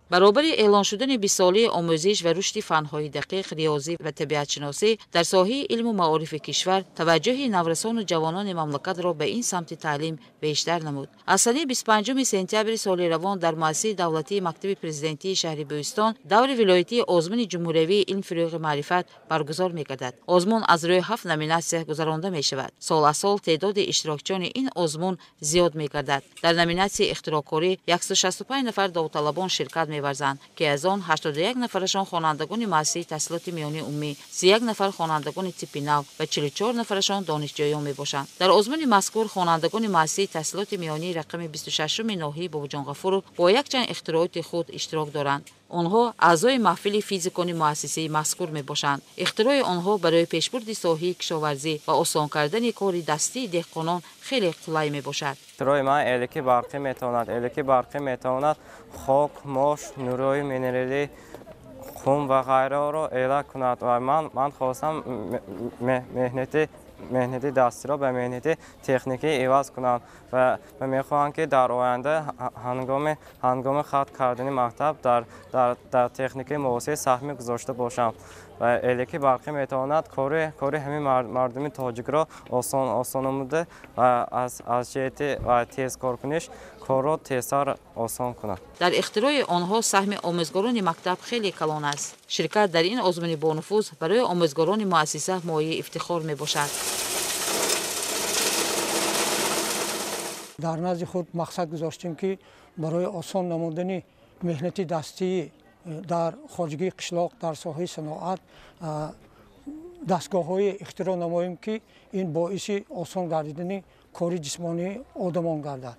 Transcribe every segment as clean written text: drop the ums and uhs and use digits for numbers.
برابر اعلان شدن 20 ساله آموزش و رشد فن‌های دقیق، ریاضی و طبیعت‌شناسی در ساحه علم و معارف کشور، توجه نوسان و جوانان مملکت را به این سمت تعلیم بیشتر نمود. از سال 25 سپتامبر سال روان در مؤسسه دولتی مکتب پرزیدنتی شهر بوستان دور ولایتی آزمون جمهوری علم فروغ معرفت برگزار می‌گردد. آزمون از روی 7 نامیناسیون گذرانده می‌شود. سال از سال تعداد اشتراکچیان این آزمون زیاد می‌گردد. در نامیناسیون اختراع‌کاری 165 نفر داوطلبان شرکت می‌ورزند که از آن 81 نفرشان خوانندگان مؤسسه تحصیلات میانی عمومی، 31 نفر خوانندگان تیپ نو و 44 نفرشان دانشجویان میباشند. در آزمون مذکور خوانندگان مؤسسه تحصیلات میانی رقم 26 ناحیه باباجانغفور با یک چند اختراعات خود اشتراک دارند. آنها اعضای محفل فیزیکان مؤسسه مذکور میباشند. اختراع آنها برای پیشبرد ساحه کشاورزی و آسان کردن کار دستی دهقانان خیلی قلای میباشد. اختراع ما الکی برقی میتواند خاک، ماش، نورای مینرالی، خون و غیره را اعلا کند و من خواستم مهنتی دستی را به مهنتی تکنیکی عوض کنم و میخواهم که در آینده هنگام ختم کردن مکتب در تکنیک معاصر سهمی گذاشته باشم و الکی برقی میتواند کار همین مردم تاجیک را آسان نموده و از جهت و تیز کار کنش کار را تیزتر آسان کند. در اختراع آنها سهم آموزگاران مکتب خیلی کلان است. شرکت در این آزمون با نفوذ برای آموزگاران مؤسسه مایه افتخار می باشد. در نزد خود مقصد گذاشتیم که برای آسان نمودن مهنتی دستی در خارجگی قشلاق در ساحه صناعت دستگاه‌های اختراع نماییم که این باعث آسان گردیدن کار جسمانی آدمان گردد.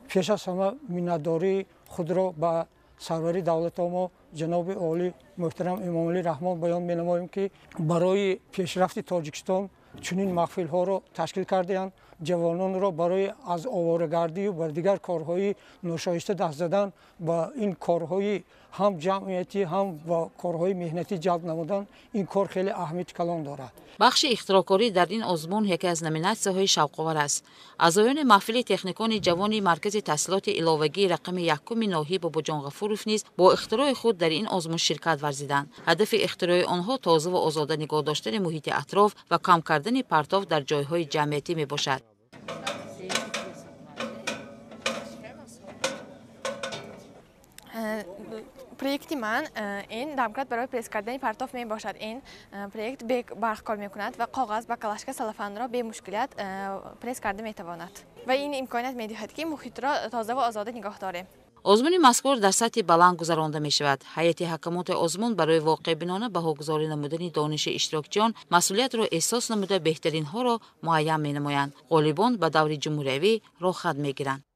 پیش از همه منتداری خود را به سروری دولت ما جناب عالی محترم امام علی رحمان بیان می‌نماییم که برای پیشرفت تاجیکستان چنین محفل‌ها را تشکیل کرده‌اند. جوانان را برای از آواره‌گردی و دیگر کارهای ناشایسته دست زدن و این کارهای هم جمعیتی هم و کارهای مهنتی جلب نمودن، این کار خیلی اهمیت کلان دارد. بخش اختراع‌کاری در این آزمون یکی از نامیناسیون‌های شوق‌آور است. اعضایان محفل تکنیکان جوان مرکز تحصیلات علاوگی رقم 1 ناحیه باباجانغفور نیز با اختراع خود در این آزمون شرکت ورزیدند. هدف اختراع آنها تازه و آزاده نگاه داشتن محیط اطراف و کم کردن پرتاب در جایهای جمعیتی میباشد. پروژه من این دمکرد برای پرس کردن پرتاب می باشد. این پروژه به برق کار می کند و کاغذ با کلاشک سلفان را به مشکلات پرس کرده می تواند و این امکانات می دهد که محیط را تازه و آزاده نگاه داریم. آزمون مذکور در سطح بلند گذرانده می شود. هیئت حکمات آزمون برای واقع بینانه بهاگذاری نمودن دانش اشتراکچیان مسئولیت را احساس نموده بهترین ها را معین می نمایند. غالبان به دور جمهوری را خود می گیرند.